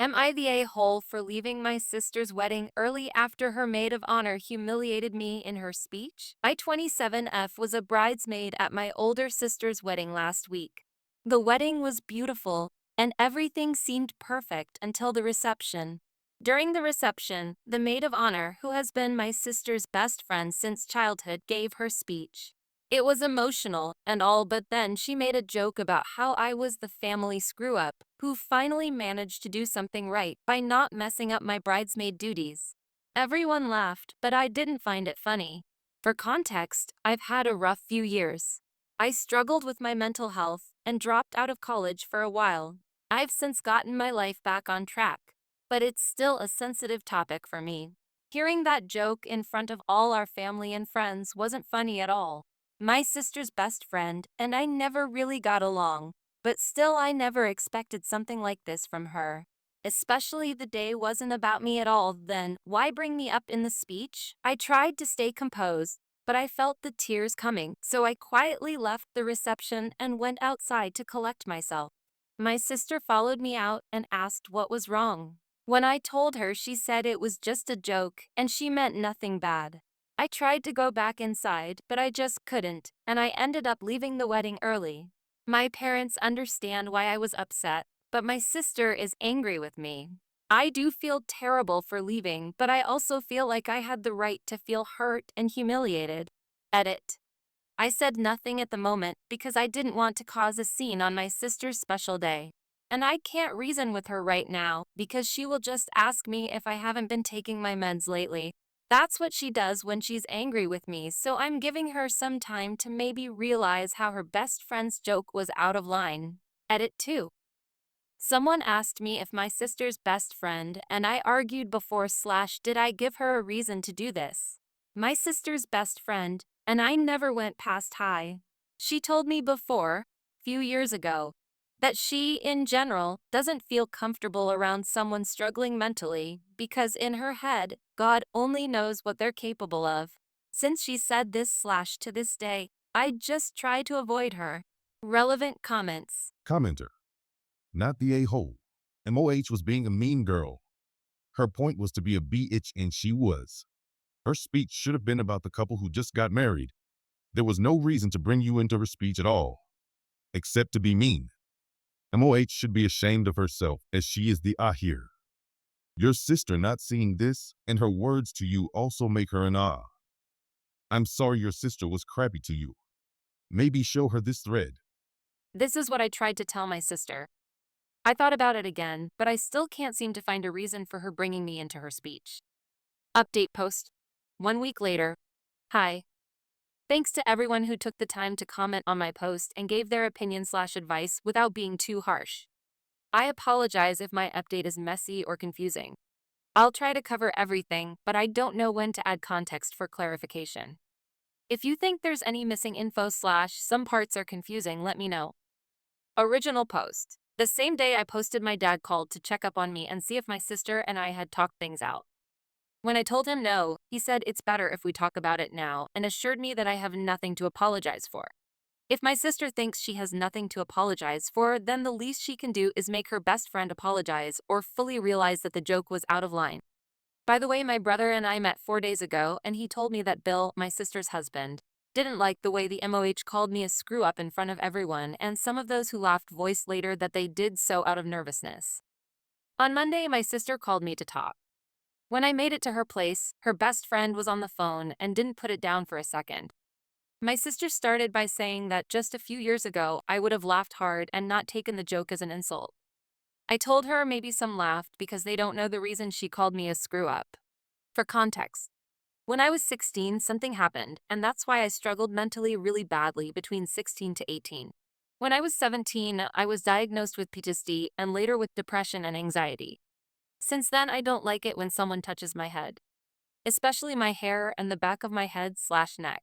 Am I the a-hole for leaving my sister's wedding early after her maid of honor humiliated me in her speech? I 27F was a bridesmaid at my older sister's wedding last week. The wedding was beautiful, and everything seemed perfect until the reception. During the reception, the maid of honor, who has been my sister's best friend since childhood, gave her speech. It was emotional and all, but then she made a joke about how I was the family screw-up who finally managed to do something right by not messing up my bridesmaid duties. Everyone laughed, but I didn't find it funny. For context, I've had a rough few years. I struggled with my mental health and dropped out of college for a while. I've since gotten my life back on track, but it's still a sensitive topic for me. Hearing that joke in front of all our family and friends wasn't funny at all. My sister's best friend and I never really got along, but still I never expected something like this from her. Especially the day wasn't about me at all, then why bring me up in the speech? I tried to stay composed, but I felt the tears coming, so I quietly left the reception and went outside to collect myself. My sister followed me out and asked what was wrong. When I told her, she said it was just a joke and she meant nothing bad. I tried to go back inside, but I just couldn't, and I ended up leaving the wedding early. My parents understand why I was upset, but my sister is angry with me. I do feel terrible for leaving, but I also feel like I had the right to feel hurt and humiliated. Edit. I said nothing at the moment because I didn't want to cause a scene on my sister's special day. And I can't reason with her right now because she will just ask me if I haven't been taking my meds lately. That's what she does when she's angry with me, so I'm giving her some time to maybe realize how her best friend's joke was out of line. Edit 2. Someone asked me if my sister's best friend, and I argued before / did I give her a reason to do this. My sister's best friend, and I never went past hi. She told me before, few years ago, that she, in general, doesn't feel comfortable around someone struggling mentally because in her head, God only knows what they're capable of. Since she said this / to this day, I just try to avoid her. Relevant comments. Commenter, not the a-hole. MOH was being a mean girl. Her point was to be a bitch, and she was. Her speech should have been about the couple who just got married. There was no reason to bring you into her speech at all, except to be mean. MOH should be ashamed of herself, as she is the ahir. Your sister not seeing this, and her words to you also make her an ah. I'm sorry your sister was crappy to you. Maybe show her this thread. This is what I tried to tell my sister. I thought about it again, but I still can't seem to find a reason for her bringing me into her speech. Update post. 1 week later. Hi. Thanks to everyone who took the time to comment on my post and gave their opinion / advice without being too harsh. I apologize if my update is messy or confusing. I'll try to cover everything, but I don't know when to add context for clarification. If you think there's any missing info / some parts are confusing, let me know. Original post. The same day I posted, my dad called to check up on me and see if my sister and I had talked things out. When I told him no, he said it's better if we talk about it now and assured me that I have nothing to apologize for. If my sister thinks she has nothing to apologize for, then the least she can do is make her best friend apologize or fully realize that the joke was out of line. By the way, my brother and I met 4 days ago, and he told me that Bill, my sister's husband, didn't like the way the MOH called me a screw-up in front of everyone, and some of those who laughed voiced later that they did so out of nervousness. On Monday, my sister called me to talk. When I made it to her place, her best friend was on the phone and didn't put it down for a second. My sister started by saying that just a few years ago, I would have laughed hard and not taken the joke as an insult. I told her maybe some laughed because they don't know the reason she called me a screw-up. For context, when I was 16, something happened, and that's why I struggled mentally really badly between 16 to 18. When I was 17, I was diagnosed with PTSD and later with depression and anxiety. Since then, I don't like it when someone touches my head, especially my hair and the back of my head / neck.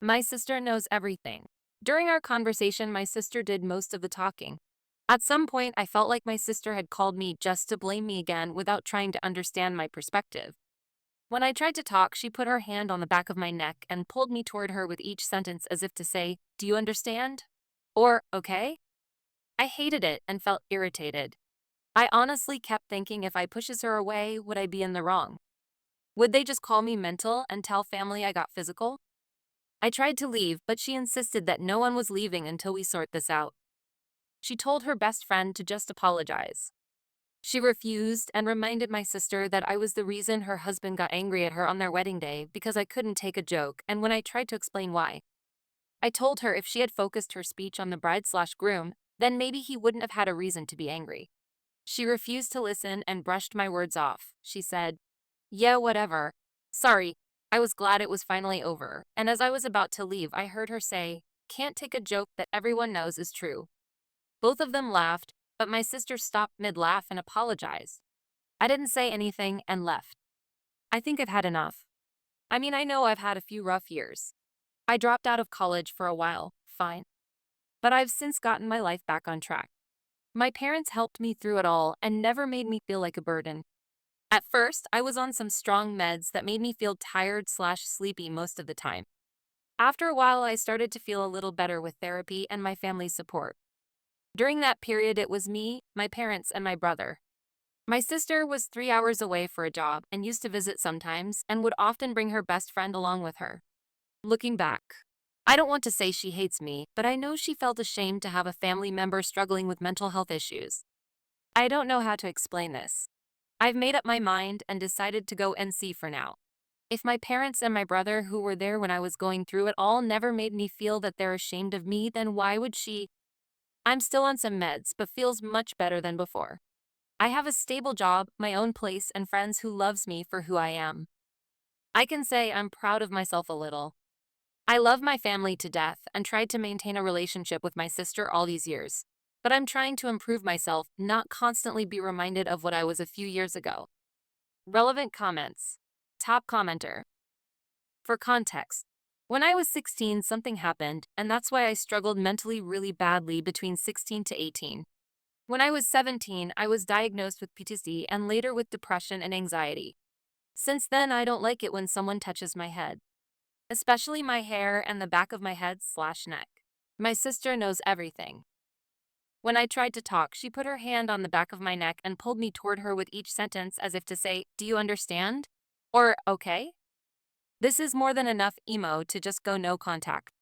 My sister knows everything. During our conversation, my sister did most of the talking. At some point, I felt like my sister had called me just to blame me again without trying to understand my perspective. When I tried to talk, she put her hand on the back of my neck and pulled me toward her with each sentence as if to say, "Do you understand?" Or, "Okay?" I hated it and felt irritated. I honestly kept thinking if I pushes her away, would I be in the wrong? Would they just call me mental and tell family I got physical? I tried to leave, but she insisted that no one was leaving until we sort this out. She told her best friend to just apologize. She refused and reminded my sister that I was the reason her husband got angry at her on their wedding day because I couldn't take a joke, and when I tried to explain why, I told her if she had focused her speech on the bride/groom, then maybe he wouldn't have had a reason to be angry. She refused to listen and brushed my words off. She said, "Yeah, whatever. Sorry, I was glad it was finally over." And as I was about to leave, I heard her say, "Can't take a joke that everyone knows is true." Both of them laughed, but my sister stopped mid-laugh and apologized. I didn't say anything and left. I think I've had enough. I mean, I know I've had a few rough years. I dropped out of college for a while, fine. But I've since gotten my life back on track. My parents helped me through it all and never made me feel like a burden. At first, I was on some strong meds that made me feel tired/sleepy most of the time. After a while, I started to feel a little better with therapy and my family's support. During that period, it was me, my parents, and my brother. My sister was 3 hours away for a job and used to visit sometimes and would often bring her best friend along with her. Looking back, I don't want to say she hates me, but I know she felt ashamed to have a family member struggling with mental health issues. I don't know how to explain this. I've made up my mind and decided to go NC for now. If my parents and my brother, who were there when I was going through it all, never made me feel that they're ashamed of me, then why would she? I'm still on some meds, but feels much better than before. I have a stable job, my own place, and friends who loves me for who I am. I can say I'm proud of myself a little. I love my family to death and tried to maintain a relationship with my sister all these years. But I'm trying to improve myself, not constantly be reminded of what I was a few years ago. Relevant comments. Top commenter. For context, when I was 16, something happened, and that's why I struggled mentally really badly between 16 to 18. When I was 17, I was diagnosed with PTSD and later with depression and anxiety. Since then, I don't like it when someone touches my head, especially my hair and the back of my head/neck. My sister knows everything. When I tried to talk, she put her hand on the back of my neck and pulled me toward her with each sentence as if to say, "Do you understand?" Or, "Okay?" This is more than enough emo to just go no contact.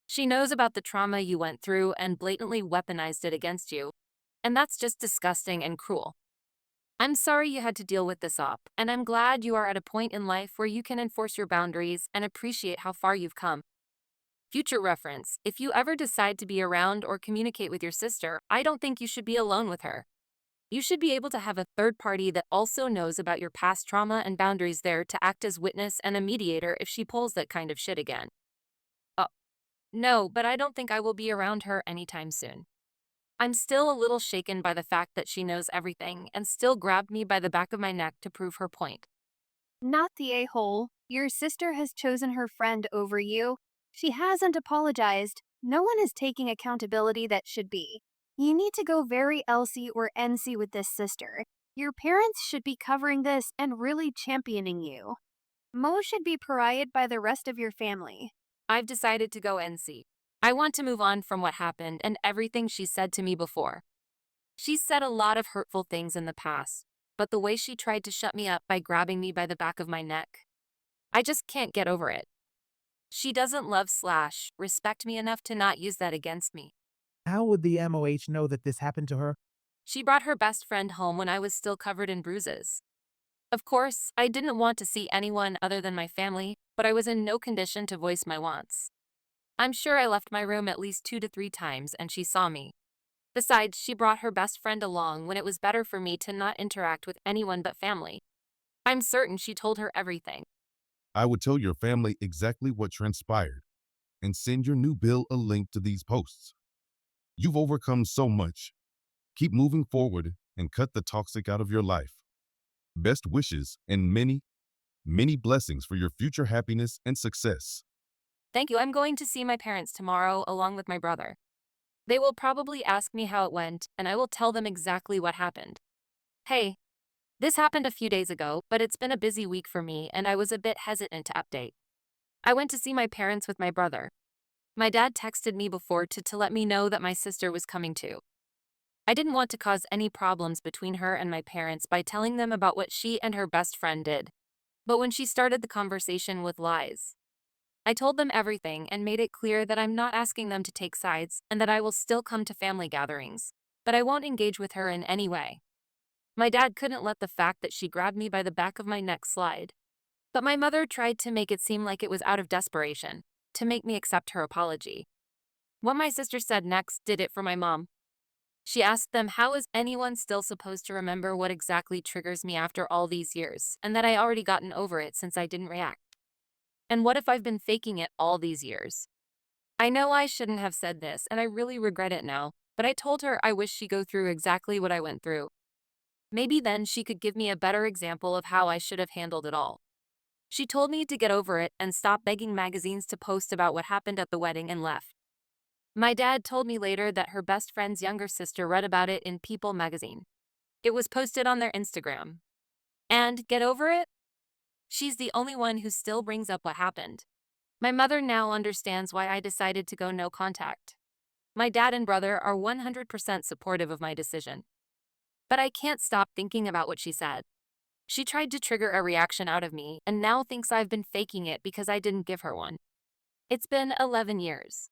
She knows about the trauma you went through and blatantly weaponized it against you. And that's just disgusting and cruel. I'm sorry you had to deal with this up, and I'm glad you are at a point in life where you can enforce your boundaries and appreciate how far you've come. Future reference, if you ever decide to be around or communicate with your sister, I don't think you should be alone with her. You should be able to have a third party that also knows about your past trauma and boundaries there to act as witness and a mediator if she pulls that kind of shit again. Oh, no, but I don't think I will be around her anytime soon. I'm still a little shaken by the fact that she knows everything and still grabbed me by the back of my neck to prove her point. Not the a hole. Your sister has chosen her friend over you. She hasn't apologized. No one is taking accountability that should be. You need to go very LC or NC with this sister. Your parents should be covering this and really championing you. Mo should be pariahed by the rest of your family. I've decided to go NC. I want to move on from what happened and everything she said to me before. She said a lot of hurtful things in the past, but the way she tried to shut me up by grabbing me by the back of my neck, I just can't get over it. She doesn't love/respect me enough to not use that against me. How would the MOH know that this happened to her? She brought her best friend home when I was still covered in bruises. Of course, I didn't want to see anyone other than my family, but I was in no condition to voice my wants. I'm sure I left my room at least 2 to 3 times and she saw me. Besides, she brought her best friend along when it was better for me to not interact with anyone but family. I'm certain she told her everything. I would tell your family exactly what transpired and send your new bill a link to these posts. You've overcome so much. Keep moving forward and cut the toxic out of your life. Best wishes and many, many blessings for your future happiness and success. Thank you. I'm going to see my parents tomorrow along with my brother. They will probably ask me how it went, and I will tell them exactly what happened. Hey, this happened a few days ago, but it's been a busy week for me, and I was a bit hesitant to update. I went to see my parents with my brother. My dad texted me before to let me know that my sister was coming too. I didn't want to cause any problems between her and my parents by telling them about what she and her best friend did. But when she started the conversation with lies, I told them everything and made it clear that I'm not asking them to take sides and that I will still come to family gatherings, but I won't engage with her in any way. My dad couldn't let the fact that she grabbed me by the back of my neck slide. But my mother tried to make it seem like it was out of desperation, to make me accept her apology. What my sister said next did it for my mom. She asked them how is anyone still supposed to remember what exactly triggers me after all these years, and that I already gotten over it since I didn't react. And what if I've been faking it all these years? I know I shouldn't have said this, and I really regret it now, but I told her I wish she go through exactly what I went through. Maybe then she could give me a better example of how I should have handled it all. She told me to get over it and stop begging magazines to post about what happened at the wedding and left. My dad told me later that her best friend's younger sister read about it in People magazine. It was posted on their Instagram. And get over it? She's the only one who still brings up what happened. My mother now understands why I decided to go no contact. My dad and brother are 100% supportive of my decision. But I can't stop thinking about what she said. She tried to trigger a reaction out of me and now thinks I've been faking it because I didn't give her one. It's been 11 years.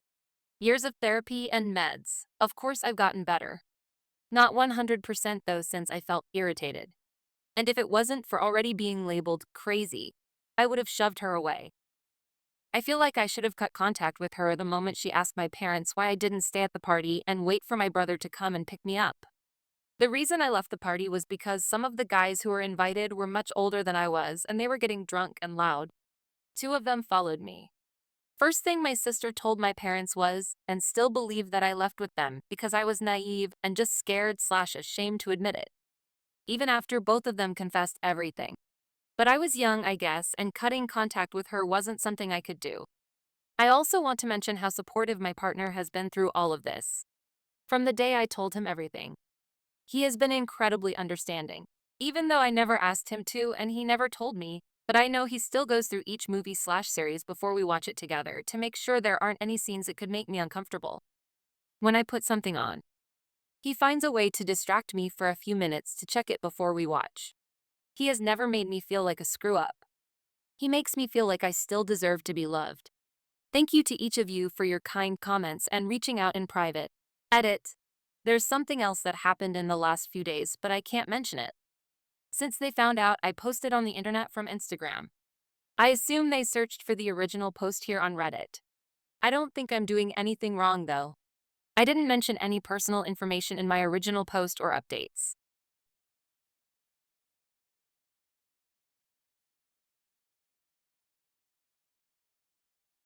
Years of therapy and meds. Of course I've gotten better. Not 100% though, since I felt irritated. And if it wasn't for already being labeled crazy, I would have shoved her away. I feel like I should have cut contact with her the moment she asked my parents why I didn't stay at the party and wait for my brother to come and pick me up. The reason I left the party was because some of the guys who were invited were much older than I was and they were getting drunk and loud. Two of them followed me. First thing my sister told my parents was, and still believe that I left with them because I was naive and just scared/ashamed to admit it. Even after both of them confessed everything. But I was young, I guess, and cutting contact with her wasn't something I could do. I also want to mention how supportive my partner has been through all of this. From the day I told him everything. He has been incredibly understanding, even though I never asked him to and he never told me, but I know he still goes through each movie/series before we watch it together to make sure there aren't any scenes that could make me uncomfortable. When I put something on, he finds a way to distract me for a few minutes to check it before we watch. He has never made me feel like a screw-up. He makes me feel like I still deserve to be loved. Thank you to each of you for your kind comments and reaching out in private. Edit. There's something else that happened in the last few days, but I can't mention it. Since they found out I posted on the internet from Instagram, I assume they searched for the original post here on Reddit. I don't think I'm doing anything wrong though. I didn't mention any personal information in my original post or updates.